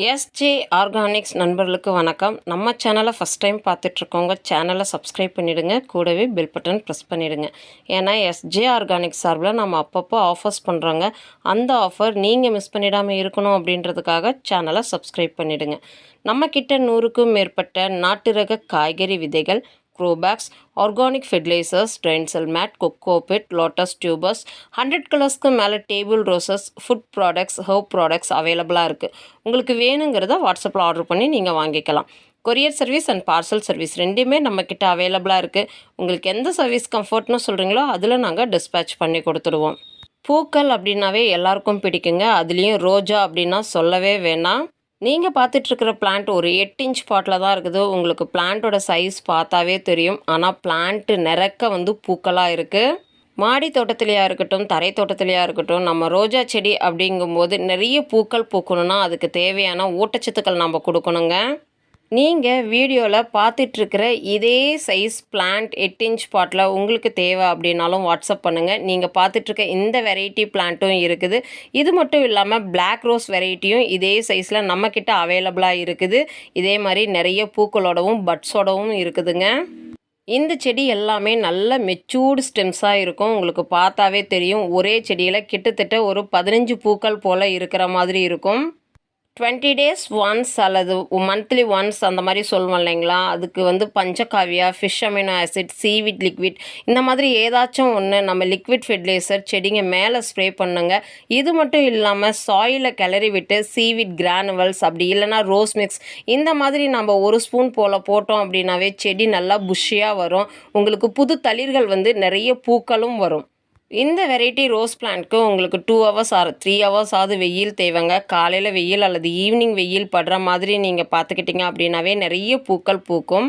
SJ organics நண்பர்களுக்கு வணக்கம். நம்ம சேனலை ஃபஸ்ட் டைம் பார்த்துட்ருக்கோங்க, சேனலை சப்ஸ்கிரைப் பண்ணிவிடுங்க. கூடவே பெல் பட்டன் ப்ரெஸ் பண்ணிவிடுங்க. ஏன்னா எஸ்ஜே ஆர்கானிக்ஸ் சார்பில் நம்ம அப்பப்போ ஆஃபர்ஸ் பண்ணுறோங்க. அந்த ஆஃபர் நீங்கள் மிஸ் பண்ணிடாமல் இருக்கணும் அப்படின்றதுக்காக சேனலை சப்ஸ்கிரைப் பண்ணிவிடுங்க. நம்மக்கிட்ட 100க்கும் மேற்பட்ட நாட்டு ரக காய்கறி விதைகள், grow bags, organic fertilizers, drain cell mat, cocopeat, lotus tubers, 100 கலர்ஸ்க்கு மேலே table roses, food products, herb products அவைலபிளாக இருக்குது. உங்களுக்கு வேணுங்கிறத வாட்ஸ்அப்பில் ஆர்டர் பண்ணி நீங்கள் வாங்கிக்கலாம். Courier service and parcel service ரெண்டுமே நம்மக்கிட்ட அவைலபிளாக இருக்குது. உங்களுக்கு எந்த சர்வீஸ் கம்ஃபர்ட்னு சொல்கிறீங்களோ அதில் நாங்கள் டிஸ்பேச் பண்ணி கொடுத்துடுவோம். பூக்கள் அப்படின்னாவே எல்லாருக்கும் பிடிக்குங்க. அதுலேயும் ரோஜா அப்படின்னா சொல்லவே வேணாம். நீங்கள் பார்த்துட்ருக்கிற பிளான்ட் ஒரு 8 இன்ச் பாட்டில் தான் இருக்குது. உங்களுக்கு பிளான்ட்டோட சைஸ் பார்த்தாவே தெரியும். ஆனால் பிளான்ட்டு நிறக்க பூக்களாக இருக்குது. மாடி தோட்டத்துலையா இருக்கட்டும், தரை தோட்டத்துலையா இருக்கட்டும், நம்ம ரோஜா செடி அப்படிங்கும்போது நிறைய பூக்கள் பூக்கணுன்னா அதுக்கு தேவையான ஊட்டச்சத்துக்கள் நம்ம கொடுக்கணுங்க. நீங்கள் வீடியோவில் பார்த்துட்ருக்கிற இதே சைஸ் பிளான்ட் 8 இன்ச் பாட்டில் உங்களுக்கு தேவை அப்படின்னாலும் வாட்ஸ்அப் பண்ணுங்கள். நீங்கள் பார்த்துட்ருக்க இந்த வெரைட்டி பிளான்ட்டும் இருக்குது. இது மட்டும் இல்லாமல் பிளாக் ரோஸ் வெரைட்டியும் இதே சைஸில் நம்மக்கிட்ட அவைலபிளாக இருக்குது. இதே மாதிரி நிறைய பூக்களோடவும் பட்ஸோடவும் இருக்குதுங்க. இந்த செடி எல்லாமே நல்ல மெச்சூர்டு ஸ்டெம்ஸாக இருக்கும். உங்களுக்கு பார்த்தாவே தெரியும். ஒரே செடியில் கிட்டத்தட்ட ஒரு 15 பூக்கள் போல் இருக்கிற மாதிரி இருக்கும். 20 days ஒன்ஸ் அல்லது மந்த்லி ஒன்ஸ் அந்த மாதிரி சொல்லுவோம் இல்லைங்களா, அதுக்கு panchagavya, fish amino acid, seaweed liquid, இந்த மாதிரி ஏதாச்சும் ஒன்று நம்ம லிக்விட் ஃபெர்டிலைசர் செடிங்க மேலே ஸ்ப்ரே பண்ணுங்க. இது மட்டும் இல்லாமல் சாயிலை கிளறி விட்டு சீவிட் கிரானுவல்ஸ் அப்படி இல்லைனா ரோஸ் மிக்ஸ் இந்த மாதிரி நம்ம 1 ஸ்பூன் போல் போட்டோம் அப்படின்னாவே செடி நல்லா புஷ்ஷியாக வரும். உங்களுக்கு புது தளிர்கள் நிறைய பூக்களும் வரும். இந்த வெரைட்டி ரோஸ் பிளான்ட்க்கு உங்களுக்கு 2 hours ஆர் 3 hours ஆகுது வெயில் தேவைங்க. காலையில் வெயில் அல்லது ஈவினிங் வெயில் படுற மாதிரி நீங்கள் பார்த்துக்கிட்டிங்க அப்படின்னாவே நிறைய பூக்கள் பூக்கும்.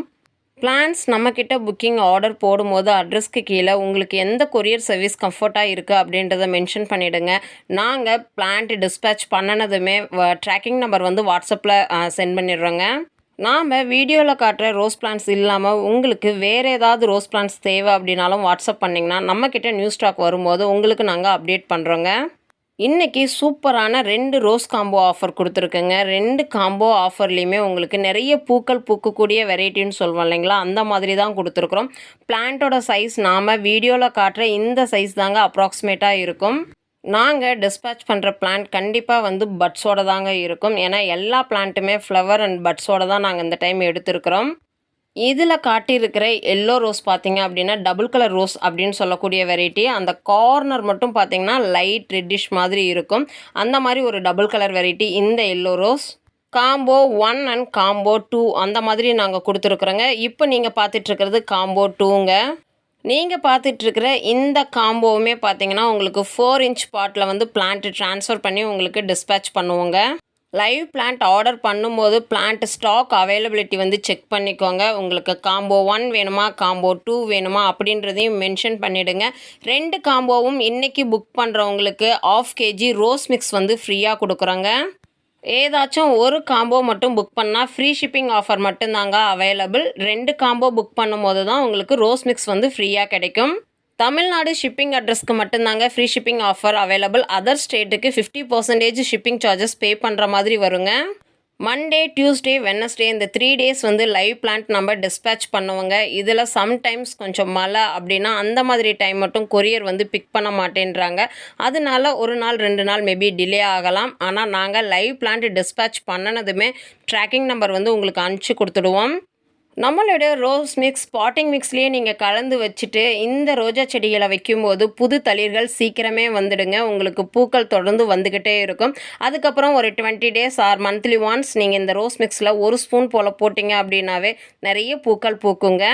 பிளான்ஸ் நம்மக்கிட்ட புக்கிங் ஆர்டர் போடும்போது அட்ரஸ்க்கு கீழே உங்களுக்கு எந்த கொரியர் சர்வீஸ் கம்ஃபர்ட்டாக இருக்குது அப்படின்றத மென்ஷன் பண்ணிவிடுங்க. நாங்கள் பிளான்ட் டிஸ்பேச் பண்ணினதுமே ட்ராக்கிங் நம்பர் வாட்ஸ்அப்பில் சென்ட் பண்ணிடுறோங்க. நாம் வீடியோவில் காட்டுற ரோஸ் பிளான்ட்ஸ் இல்லாமல் உங்களுக்கு வேறு ஏதாவது ரோஸ் பிளான்ட்ஸ் தேவை அப்படின்னாலும் வாட்ஸ்அப் பண்ணிங்கன்னா நம்மக்கிட்ட நியூ ஸ்டாக் வரும்போது உங்களுக்கு நாங்கள் அப்டேட் பண்ணுறோங்க. இன்றைக்கி சூப்பரான 2 ரோஸ் காம்போ ஆஃபர் கொடுத்துருக்குங்க. 2 காம்போ ஆஃபர்லேயுமே உங்களுக்கு நிறைய பூக்கள் பூக்கக்கூடிய வெரைட்டின்னு சொல்லுவோம் இல்லைங்களா, அந்த மாதிரி தான் கொடுத்துருக்குறோம். பிளான்ட்டோட சைஸ் நாம் வீடியோவில் காட்டுற இந்த சைஸ் தாங்க அப்ராக்சிமேட்டாக இருக்கும். நாங்கள் டிஸ்பேச் பண்ணுற பிளான்ட் கண்டிப்பாக பட்ஸோடு தாங்க இருக்கும். ஏன்னா எல்லா பிளான்ட்டுமே ஃப்ளவர் அண்ட் பட்ஸோடு தான் நாங்கள் இந்த டைம் எடுத்துருக்குறோம். இதில் காட்டியிருக்கிற எல்லோ ரோஸ் பார்த்திங்க அப்படின்னா டபுள் கலர் ரோஸ் அப்படின்னு சொல்லக்கூடிய வெரைட்டி. அந்த கார்னர் மட்டும் பார்த்திங்கன்னா லைட் ரெட்டிஷ் மாதிரி இருக்கும். அந்த மாதிரி ஒரு டபுள் கலர் வெரைட்டி இந்த yellow rose. Combo 1 and combo 2 அந்த மாதிரி நாங்கள் கொடுத்துருக்குறோங்க. இப்போ நீங்கள் பார்த்துட்ருக்கிறது காம்போ 2ங்க. நீங்கள் பார்த்துட்ருக்கிற இந்த காம்போவுமே பார்த்தீங்கன்னா உங்களுக்கு 4 இன்ச் பாட்டில் பிளான்ட்டு ட்ரான்ஸ்ஃபர் பண்ணி உங்களுக்கு டிஸ்பேச் பண்ணுவோங்க. லைவ் பிளான்ட் ஆர்டர் பண்ணும்போது பிளான்ட் ஸ்டாக் அவைலபிலிட்டி செக் பண்ணிக்கோங்க. உங்களுக்கு காம்போ 1 வேணுமா, காம்போ 2 வேணுமா அப்படின்றதையும் மென்ஷன் பண்ணிவிடுங்க. 2 காம்போவும் இன்றைக்கி புக் பண்ணுறவங்களுக்கு 1/2 kg ரோஸ் மிக்ஸ் ஃப்ரீயாக கொடுக்குறோங்க. ஏதாச்சும் ஒரு காம்போ மட்டும் புக் பண்ணால் ஃப்ரீ ஷிப்பிங் ஆஃபர் மட்டும்தாங்க அவைலபிள். 2 காம்போ புக் பண்ணும்போது தான் உங்களுக்கு ரோஸ் மிக்ஸ் ஃப்ரீயாக கிடைக்கும். தமிழ்நாடு ஷிப்பிங் அட்ரஸ்க்கு மட்டும்தாங்க free shipping offer available. Other ஸ்டேட்டுக்கு 50% ஷிப்பிங் சார்ஜஸ் பே பண்ணுற மாதிரி வருங்க. மண்டே, டியூஸ்டே, வெட்னஸ்டே இந்த 3 days லைவ் பிளான்ட் நம்ம டிஸ்பேச் பண்ணுவோங்க. இதில் சம்டைம்ஸ் கொஞ்சம் மழை அப்படின்னா அந்த மாதிரி டைம் மட்டும் கொரியர் பிக் பண்ண மாட்டேன்றாங்க. அதனால 1 நாள் 2 நாள் மேபி டிலே ஆகலாம். ஆனால் நாங்கள் லைவ் பிளான்ட் டிஸ்பேச் பண்ணினதுமே ட்ராக்கிங் நம்பர் உங்களுக்கு அனுப்பிச்சி கொடுத்துடுவோம். நம்மளோட ரோஸ் மிக்ஸ் பாட்டிங் மிக்ஸ்லேயே நீங்கள் கலந்து வச்சுட்டு இந்த ரோஜா செடிகளை வைக்கும்போது புது தளிர்கள் சீக்கிரமே வந்துடுங்க. உங்களுக்கு பூக்கள் தொடர்ந்து வந்துக்கிட்டே இருக்கும். அதுக்கப்புறம் ஒரு 20 days ஆர் மந்த்லி ஒன்ஸ் நீங்கள் இந்த ரோஸ் மிக்ஸில் 1 ஸ்பூன் போல் போட்டிங்க அப்படின்னாவே நிறைய பூக்கள் பூக்குங்க.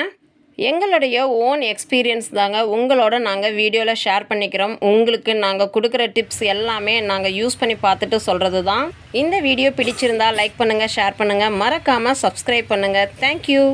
எங்களுடைய ஓன் எக்ஸ்பீரியன்ஸ் தாங்க உங்களோட நாங்கள் வீடியோவில் ஷேர் பண்ணிக்கிறோம். உங்களுக்கு நாங்கள் கொடுக்குற டிப்ஸ் எல்லாமே நாங்கள் யூஸ் பண்ணி பார்த்துட்டு சொல்கிறது தான். இந்த வீடியோ பிடிச்சிருந்தா லைக் பண்ணுங்கள், ஷேர் பண்ணுங்கள், மறக்காமல் சப்ஸ்கிரைப் பண்ணுங்கள். தேங்க்யூ.